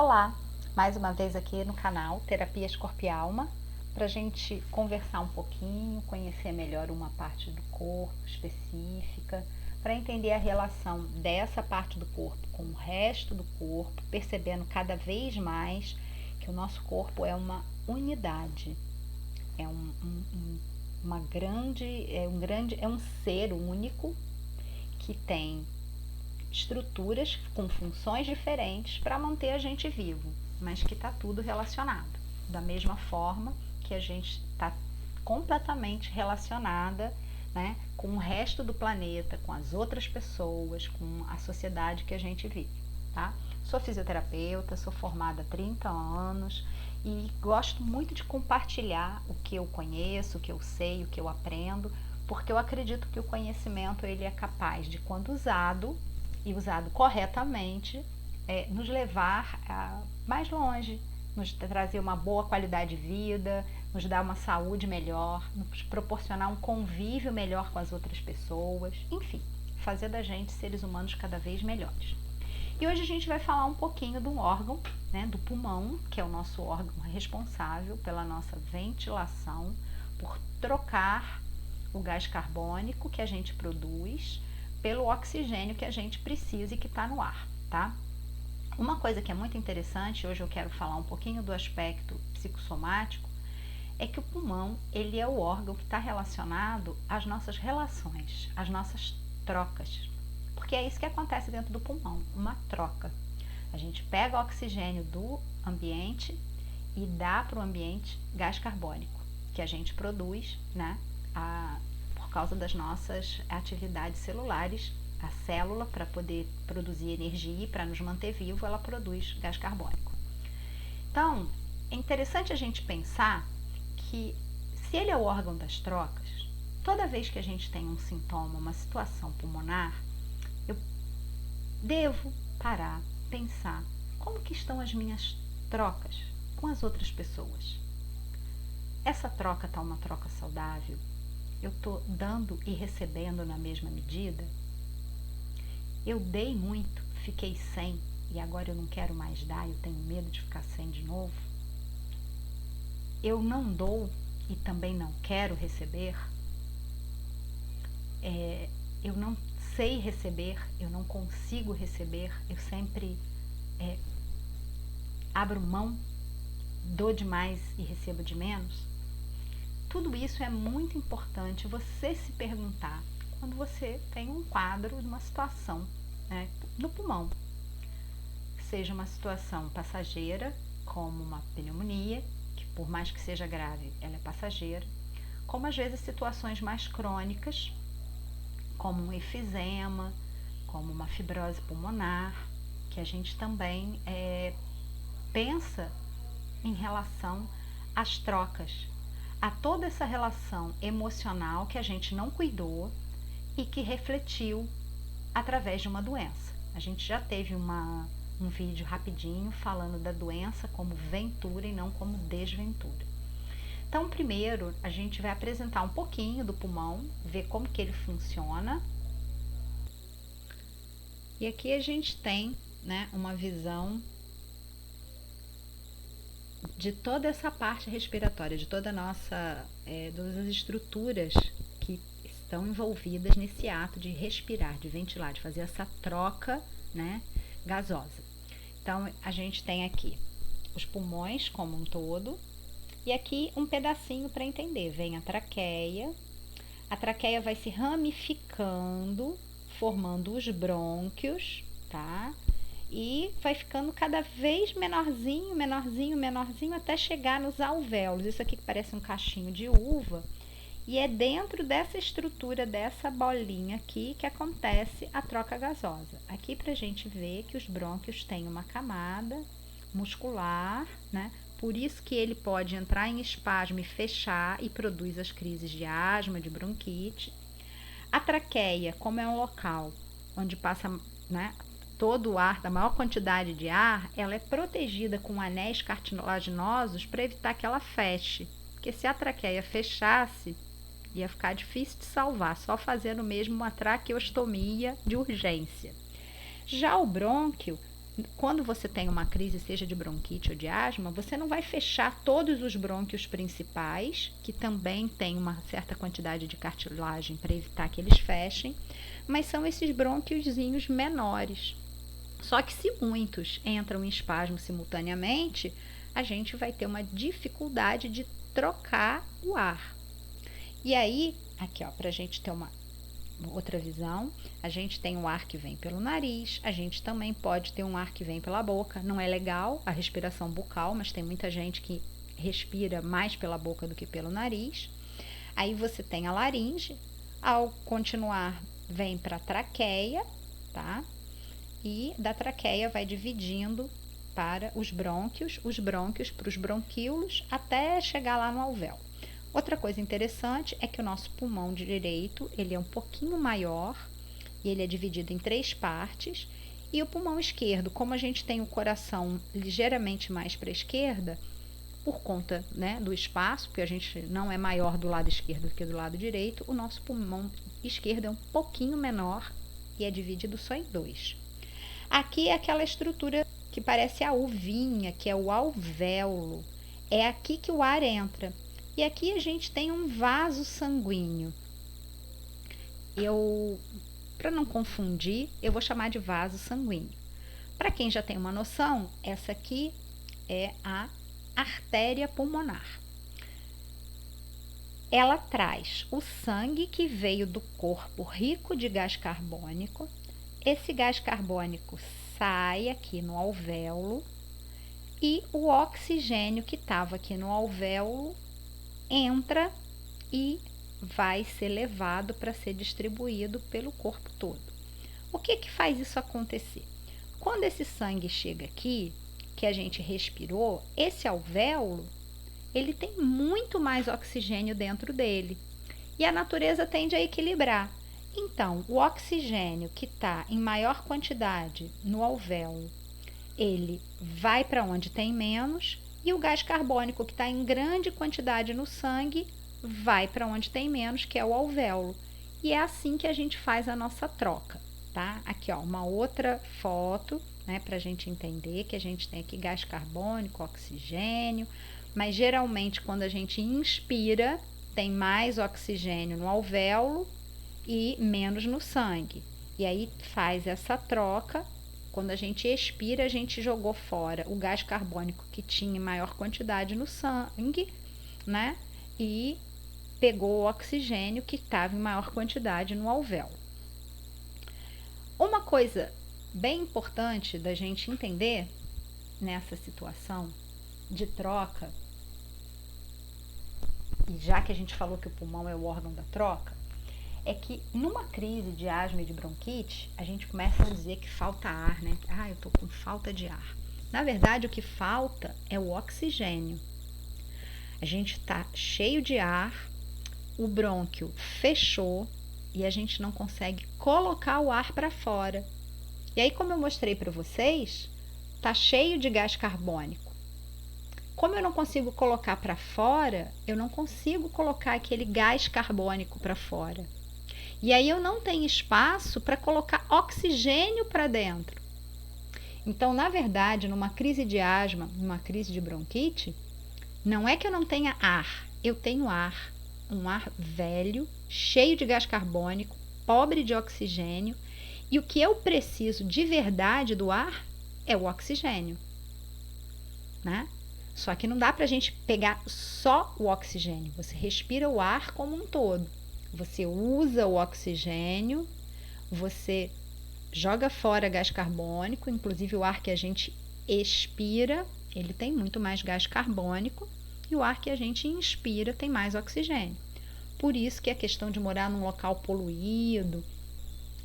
Olá, mais uma vez aqui no canal Terapias Corpo e Alma, para a gente conversar um pouquinho, conhecer melhor uma parte do corpo específica, para entender a relação dessa parte do corpo com o resto do corpo, percebendo cada vez mais que o nosso corpo é uma unidade, é é um ser único que tem estruturas com funções diferentes para manter a gente vivo, mas que está tudo relacionado. Da mesma forma que a gente está completamente relacionada, né, com o resto do planeta, com as outras pessoas, com a sociedade que a gente vive, tá? Sou fisioterapeuta, sou formada há 30 anos e gosto muito de compartilhar o que eu conheço, o que eu sei, o que eu aprendo, porque eu acredito que o conhecimento ele é capaz de, quando usado e usado corretamente, nos levar mais longe, nos trazer uma boa qualidade de vida, nos dar uma saúde melhor, nos proporcionar um convívio melhor com as outras pessoas, enfim, fazer da gente seres humanos cada vez melhores. E hoje a gente vai falar um pouquinho do órgão, né, do pulmão, que é o nosso órgão responsável pela nossa ventilação, por trocar o gás carbônico que a gente produz pelo oxigênio que a gente precisa e que está no ar, tá? Uma coisa que é muito interessante, hoje eu quero falar um pouquinho do aspecto psicossomático, é que o pulmão, ele é o órgão que está relacionado às nossas relações, às nossas trocas, porque é isso que acontece dentro do pulmão, uma troca. A gente pega o oxigênio do ambiente e dá para o ambiente gás carbônico, que a gente produz, né, por causa das nossas atividades celulares. A célula, para poder produzir energia e para nos manter vivo, ela produz gás carbônico. Então, é interessante a gente pensar que, se ele é o órgão das trocas, toda vez que a gente tem um sintoma, uma situação pulmonar, eu devo parar, pensar, como que estão as minhas trocas com as outras pessoas? Essa troca está uma troca saudável? Eu estou dando e recebendo na mesma medida? Eu dei muito, fiquei sem e agora eu não quero mais dar, eu tenho medo de ficar sem de novo? Eu não dou e também não quero receber? Eu não sei receber, eu não consigo receber, eu sempre abro mão, dou demais e recebo de menos? Tudo isso é muito importante você se perguntar quando você tem um quadro de uma situação, né, no pulmão. Seja uma situação passageira, como uma pneumonia, que por mais que seja grave, ela é passageira, como às vezes situações mais crônicas, como um efizema, como uma fibrose pulmonar, que a gente também pensa em relação às trocas, a toda essa relação emocional que a gente não cuidou e que refletiu através de uma doença. A gente já teve um vídeo rapidinho falando da doença como ventura e não como desventura. Então, primeiro, a gente vai apresentar um pouquinho do pulmão, ver como que ele funciona. E aqui a gente tem, né, uma visão de toda essa parte respiratória, de toda a nossa, todas as estruturas que estão envolvidas nesse ato de respirar, de ventilar, de fazer essa troca, né, gasosa. Então, a gente tem aqui os pulmões como um todo, e aqui um pedacinho para entender. Vem a traqueia vai se ramificando, formando os brônquios, tá? E vai ficando cada vez menorzinho, menorzinho, menorzinho, até chegar nos alvéolos. Isso aqui que parece um cachinho de uva. E é dentro dessa estrutura, dessa bolinha aqui, que acontece a troca gasosa. Aqui pra gente ver que os brônquios têm uma camada muscular, né? Por isso que ele pode entrar em espasmo e fechar e produz as crises de asma, de bronquite. A traqueia, como é um local onde passa, né, todo o ar, da maior quantidade de ar, ela é protegida com anéis cartilaginosos para evitar que ela feche. Porque se a traqueia fechasse, ia ficar difícil de salvar, só fazendo mesmo uma traqueostomia de urgência. Já o brônquio quando você tem uma crise, seja de bronquite ou de asma, você não vai fechar todos os brônquios principais, que também tem uma certa quantidade de cartilagem para evitar que eles fechem, mas são esses brônquiozinhos menores. Só que se muitos entram em espasmo simultaneamente, a gente vai ter uma dificuldade de trocar o ar. E aí, aqui ó, para a gente ter uma outra visão, a gente tem um ar que vem pelo nariz, a gente também pode ter um ar que vem pela boca. Não é legal a respiração bucal, mas tem muita gente que respira mais pela boca do que pelo nariz. Aí você tem a laringe, ao continuar vem para a traqueia, tá? E da traqueia vai dividindo para os brônquios para os bronquíolos, até chegar lá no alvéolo. Outra coisa interessante é que o nosso pulmão direito, ele é um pouquinho maior e ele é dividido em 3 partes. E o pulmão esquerdo, como a gente tem o coração ligeiramente mais para a esquerda, por conta, né, do espaço, porque a gente não é maior do lado esquerdo do que do lado direito, o nosso pulmão esquerdo é um pouquinho menor e é dividido só em 2. Aqui é aquela estrutura que parece a uvinha, que é o alvéolo. É aqui que o ar entra. E aqui a gente tem um vaso sanguíneo. Para não confundir, eu vou chamar de vaso sanguíneo. Para quem já tem uma noção, essa aqui é a artéria pulmonar. Ela traz o sangue que veio do corpo rico de gás carbônico. Esse gás carbônico sai aqui no alvéolo e o oxigênio que estava aqui no alvéolo entra e vai ser levado para ser distribuído pelo corpo todo. O que faz isso acontecer? Quando esse sangue chega aqui, que a gente respirou, esse alvéolo, ele tem muito mais oxigênio dentro dele. E a natureza tende a equilibrar. Então, o oxigênio que está em maior quantidade no alvéolo, ele vai para onde tem menos, e o gás carbônico que está em grande quantidade no sangue vai para onde tem menos, que é o alvéolo. E é assim que a gente faz a nossa troca, tá? Aqui, ó, uma outra foto, né, para a gente entender que a gente tem aqui gás carbônico, oxigênio, mas geralmente quando a gente inspira, tem mais oxigênio no alvéolo e menos no sangue. E aí faz essa troca. Quando a gente expira, a gente jogou fora o gás carbônico que tinha em maior quantidade no sangue, né? E pegou o oxigênio que estava em maior quantidade no alvéolo. Uma coisa bem importante da gente entender nessa situação de troca, e já que a gente falou que o pulmão é o órgão da troca, é que numa crise de asma e de bronquite, a gente começa a dizer que falta ar, né? Ah, eu tô com falta de ar. Na verdade, o que falta é o oxigênio. A gente tá cheio de ar, o brônquio fechou e a gente não consegue colocar o ar para fora. E aí, como eu mostrei para vocês, tá cheio de gás carbônico. Como eu não consigo colocar para fora, eu não consigo colocar aquele gás carbônico para fora. E aí eu não tenho espaço para colocar oxigênio para dentro. Então, na verdade, numa crise de asma, numa crise de bronquite, não é que eu não tenha ar, eu tenho ar, um ar velho, cheio de gás carbônico, pobre de oxigênio, e o que eu preciso de verdade do ar é o oxigênio, né? Só que não dá para a gente pegar só o oxigênio, você respira o ar como um todo. Você usa o oxigênio, você joga fora gás carbônico, inclusive o ar que a gente expira, ele tem muito mais gás carbônico, e o ar que a gente inspira tem mais oxigênio. Por isso que a questão de morar num local poluído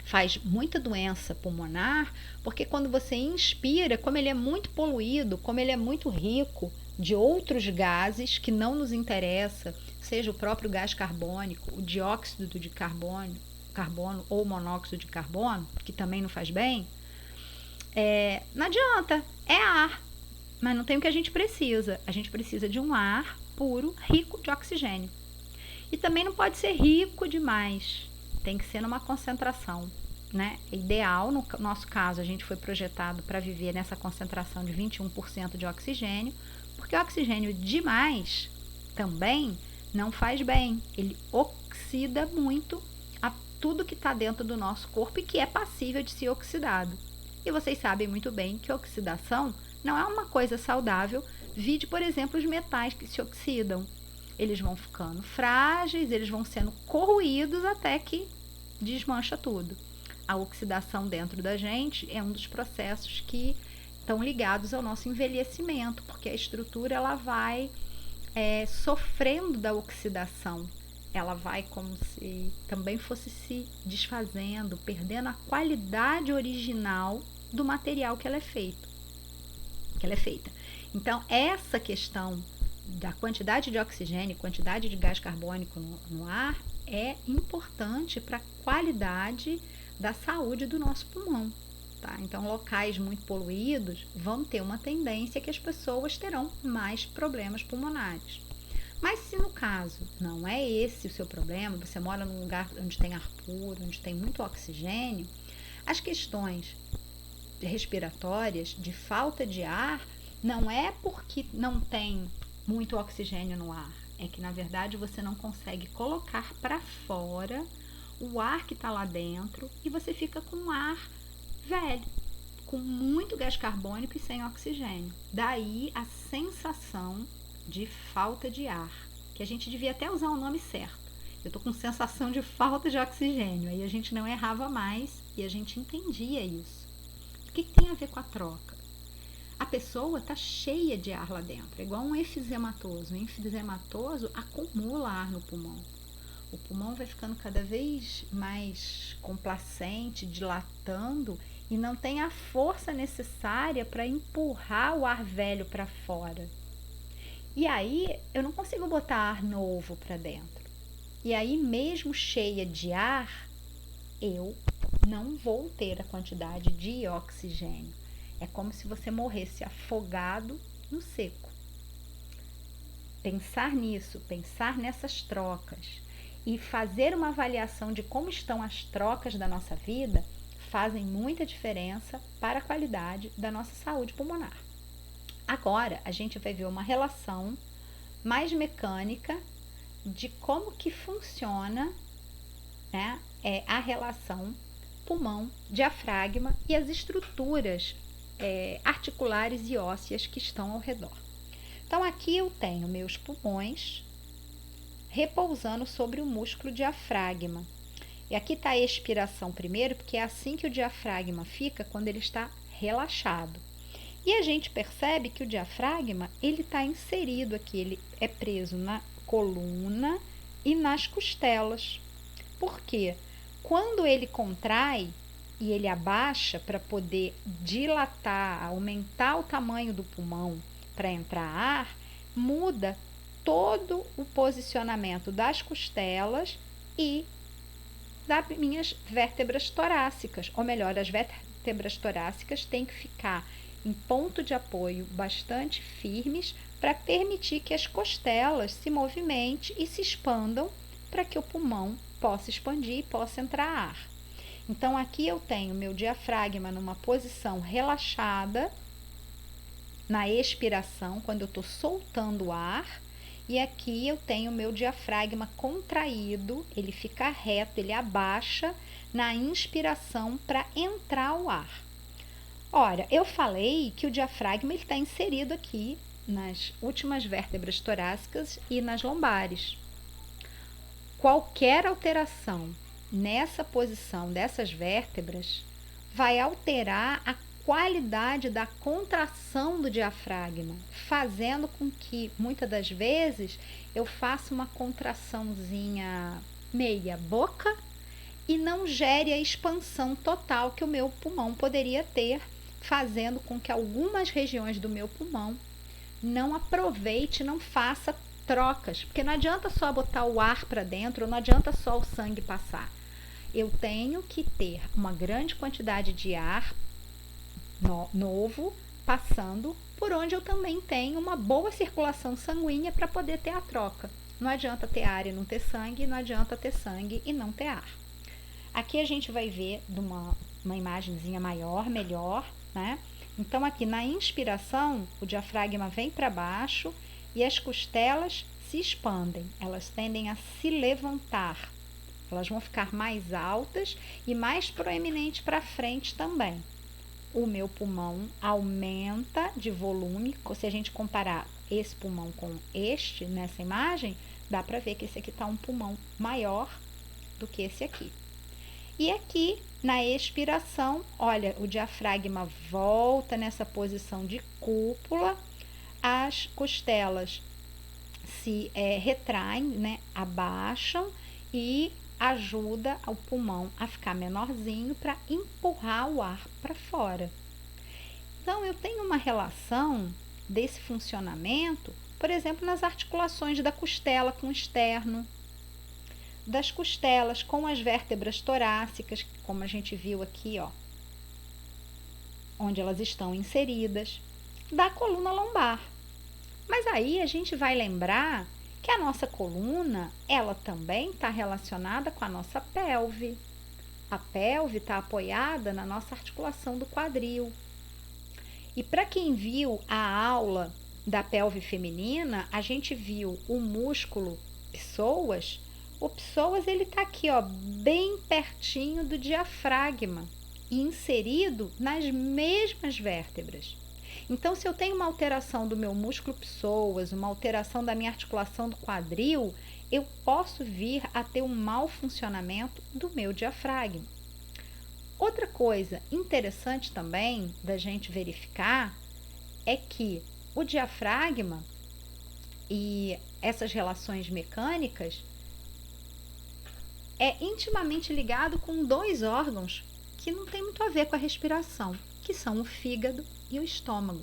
faz muita doença pulmonar, porque quando você inspira, como ele é muito poluído, como ele é muito rico de outros gases que não nos interessa, seja o próprio gás carbônico, o dióxido de carbono ou monóxido de carbono, que também não faz bem, não adianta, é ar, mas não tem o que a gente precisa. A gente precisa de um ar puro, rico de oxigênio. E também não pode ser rico demais, tem que ser numa concentração né, ideal. No nosso caso, a gente foi projetado para viver nessa concentração de 21% de oxigênio, porque o oxigênio demais também não faz bem. Ele oxida muito a tudo que está dentro do nosso corpo e que é passível de ser oxidado. E vocês sabem muito bem que a oxidação não é uma coisa saudável. Vide, por exemplo, os metais que se oxidam. Eles vão ficando frágeis, eles vão sendo corroídos até que desmancha tudo. A oxidação dentro da gente é um dos processos que estão ligados ao nosso envelhecimento, porque a estrutura ela vai sofrendo da oxidação. Ela vai como se também fosse se desfazendo, perdendo a qualidade original do material que ela é feita. Então, essa questão da quantidade de oxigênio, quantidade de gás carbônico no ar é importante para a qualidade da saúde do nosso pulmão. Tá? Então, locais muito poluídos vão ter uma tendência que as pessoas terão mais problemas pulmonares. Mas se no caso não é esse o seu problema, você mora num lugar onde tem ar puro, onde tem muito oxigênio, as questões respiratórias, de falta de ar, não é porque não tem muito oxigênio no ar, é que na verdade você não consegue colocar para fora o ar que está lá dentro e você fica com um ar velho, com muito gás carbônico e sem oxigênio. Daí a sensação de falta de ar, que a gente devia até usar o nome certo. Eu tô com sensação de falta de oxigênio, aí a gente não errava mais e a gente entendia isso. O que tem a ver com a troca? A pessoa está cheia de ar lá dentro, é igual um efizematoso. O efizematoso acumula ar no pulmão. O pulmão vai ficando cada vez mais complacente, dilatando e não tem a força necessária para empurrar o ar velho para fora. E aí eu não consigo botar ar novo para dentro. E aí mesmo cheia de ar, eu não vou ter a quantidade de oxigênio. É como se você morresse afogado no seco. Pensar nisso, pensar nessas trocas e fazer uma avaliação de como estão as trocas da nossa vida fazem muita diferença para a qualidade da nossa saúde pulmonar. Agora a gente vai ver uma relação mais mecânica de como que funciona, né, a relação pulmão-diafragma e as estruturas articulares e ósseas que estão ao redor. Então aqui eu tenho meus pulmões repousando sobre o músculo diafragma. E aqui está a expiração primeiro, porque é assim que o diafragma fica quando ele está relaxado. E a gente percebe que o diafragma ele está inserido aqui, ele é preso na coluna e nas costelas. Por quê? Quando ele contrai e ele abaixa para poder dilatar, aumentar o tamanho do pulmão para entrar ar, muda todo o posicionamento das costelas e das minhas vértebras torácicas. Ou melhor, as vértebras torácicas têm que ficar em ponto de apoio bastante firmes para permitir que as costelas se movimentem e se expandam para que o pulmão possa expandir e possa entrar ar. Então, aqui eu tenho meu diafragma numa posição relaxada, na expiração, quando eu estou soltando o ar, e aqui eu tenho meu diafragma contraído, ele fica reto, ele abaixa na inspiração para entrar o ar. Ora, eu falei que o diafragma está inserido aqui nas últimas vértebras torácicas e nas lombares. Qualquer alteração nessa posição dessas vértebras vai alterar a qualidade da contração do diafragma, fazendo com que muitas das vezes eu faça uma contraçãozinha meia boca e não gere a expansão total que o meu pulmão poderia ter, fazendo com que algumas regiões do meu pulmão não aproveite, não faça trocas, porque não adianta só botar o ar para dentro, não adianta só o sangue passar. Eu tenho que ter uma grande quantidade de ar novo passando por onde eu também tenho uma boa circulação sanguínea para poder ter a troca. Não adianta ter ar e não ter sangue, não adianta ter sangue e não ter ar. Aqui a gente vai ver de uma imagenzinha maior, melhor, né? Então, aqui na inspiração, o diafragma vem para baixo e as costelas se expandem, elas tendem a se levantar, elas vão ficar mais altas e mais proeminentes para frente também. O meu pulmão aumenta de volume. Se a gente comparar esse pulmão com este nessa imagem, dá para ver que esse aqui está um pulmão maior do que esse aqui. E aqui na expiração, olha, o diafragma volta nessa posição de cúpula, as costelas se retraem, né, abaixam e ajuda o pulmão a ficar menorzinho para empurrar o ar para fora. Então, eu tenho uma relação desse funcionamento, por exemplo, nas articulações da costela com o externo, das costelas com as vértebras torácicas, como a gente viu aqui, ó, onde elas estão inseridas, da coluna lombar. Mas aí a gente vai lembrar que a nossa coluna, ela também está relacionada com a nossa pelve. A pelve está apoiada na nossa articulação do quadril. E para quem viu a aula da pelve feminina, a gente viu o músculo psoas. O psoas, ele está aqui, ó, bem pertinho do diafragma e inserido nas mesmas vértebras. Então, se eu tenho uma alteração do meu músculo psoas, uma alteração da minha articulação do quadril, eu posso vir a ter um mau funcionamento do meu diafragma. Outra coisa interessante também da gente verificar é que o diafragma e essas relações mecânicas é intimamente ligado com dois órgãos que não tem muito a ver com a respiração, que são o fígado e o estômago.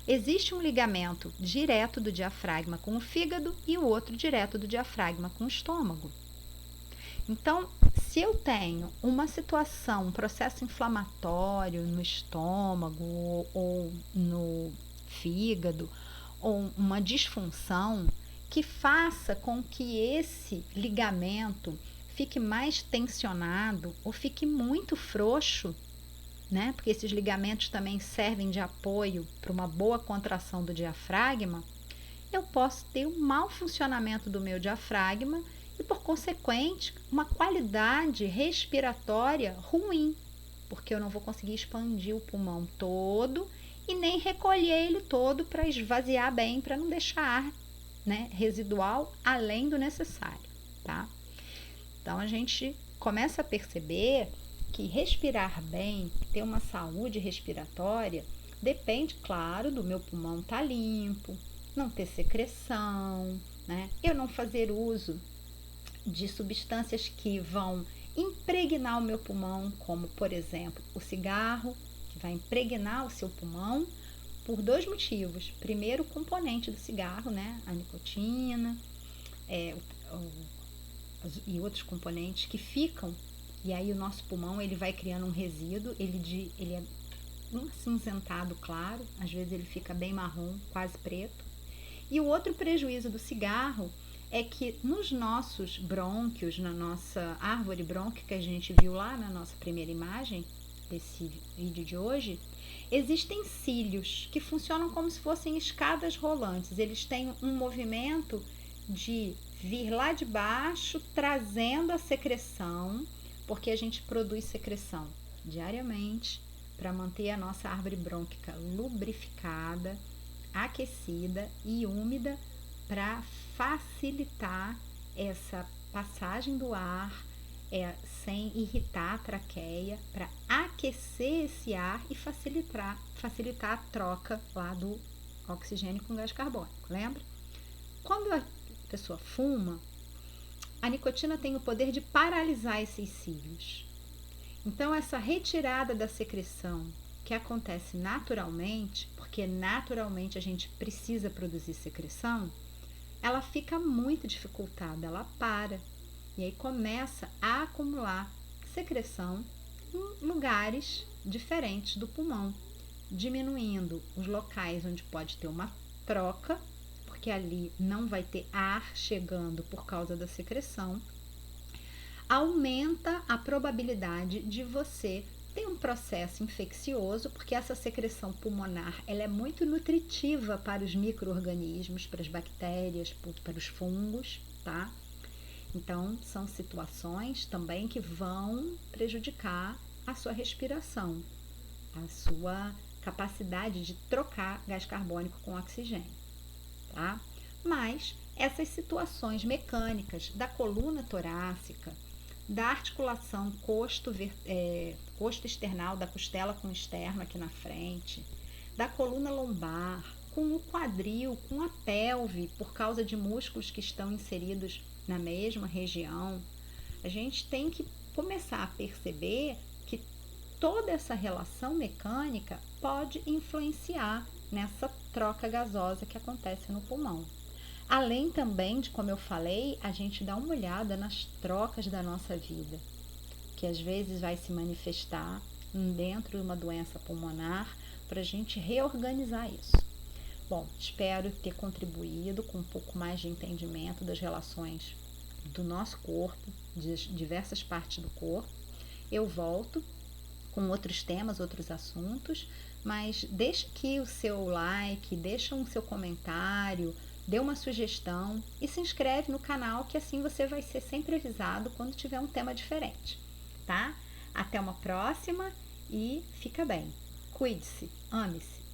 Existe um ligamento direto do diafragma com o fígado e o outro direto do diafragma com o estômago. Então, se eu tenho uma situação, um processo inflamatório no estômago ou no fígado, ou uma disfunção que faça com que esse ligamento fique mais tensionado ou fique muito frouxo, né? Porque esses ligamentos também servem de apoio para uma boa contração do diafragma, eu posso ter um mau funcionamento do meu diafragma e, por consequente, uma qualidade respiratória ruim, porque eu não vou conseguir expandir o pulmão todo e nem recolher ele todo para esvaziar bem, para não deixar ar, né, residual além do necessário, tá? Então, a gente começa a perceber que respirar bem, ter uma saúde respiratória, depende, claro, do meu pulmão estar limpo, não ter secreção, né? Eu não fazer uso de substâncias que vão impregnar o meu pulmão, como, por exemplo, o cigarro, que vai impregnar o seu pulmão por dois motivos. Primeiro, o componente do cigarro, né? A nicotina, e outros componentes que ficam, e aí o nosso pulmão ele vai criando um resíduo, ele é um acinzentado claro, às vezes ele fica bem marrom, quase preto. E o outro prejuízo do cigarro é que nos nossos brônquios, na nossa árvore brônquica que a gente viu lá na nossa primeira imagem desse vídeo de hoje, existem cílios que funcionam como se fossem escadas rolantes. Eles têm um movimento de vir lá de baixo, trazendo a secreção, porque a gente produz secreção diariamente para manter a nossa árvore brônquica lubrificada, aquecida e úmida, para facilitar essa passagem do ar sem irritar a traqueia, para aquecer esse ar e facilitar a troca lá do oxigênio com gás carbônico, lembra? Quando a pessoa fuma, a nicotina tem o poder de paralisar esses cílios. Então, essa retirada da secreção que acontece naturalmente, porque naturalmente a gente precisa produzir secreção, ela fica muito dificultada, ela para. E aí começa a acumular secreção em lugares diferentes do pulmão, diminuindo os locais onde pode ter uma troca, porque ali não vai ter ar chegando por causa da secreção, aumenta a probabilidade de você ter um processo infeccioso, porque essa secreção pulmonar ela é muito nutritiva para os micro-organismos, para as bactérias, para os fungos, tá? Então, são situações também que vão prejudicar a sua respiração, a sua capacidade de trocar gás carbônico com oxigênio, tá? Mas essas situações mecânicas da coluna torácica, da articulação costo external, da costela com o externo aqui na frente, da coluna lombar, com o quadril, com a pelve, por causa de músculos que estão inseridos na mesma região, a gente tem que começar a perceber que toda essa relação mecânica pode influenciar nessa troca gasosa que acontece no pulmão. Além também de, como eu falei, a gente dá uma olhada nas trocas da nossa vida, que às vezes vai se manifestar dentro de uma doença pulmonar, para a gente reorganizar isso. Bom, espero ter contribuído com um pouco mais de entendimento das relações do nosso corpo, de diversas partes do corpo. Eu volto com outros temas, outros assuntos, mas deixa aqui o seu like, deixa o seu comentário, dê uma sugestão e se inscreve no canal, que assim você vai ser sempre avisado quando tiver um tema diferente, tá? Até uma próxima e fica bem. Cuide-se, ame-se.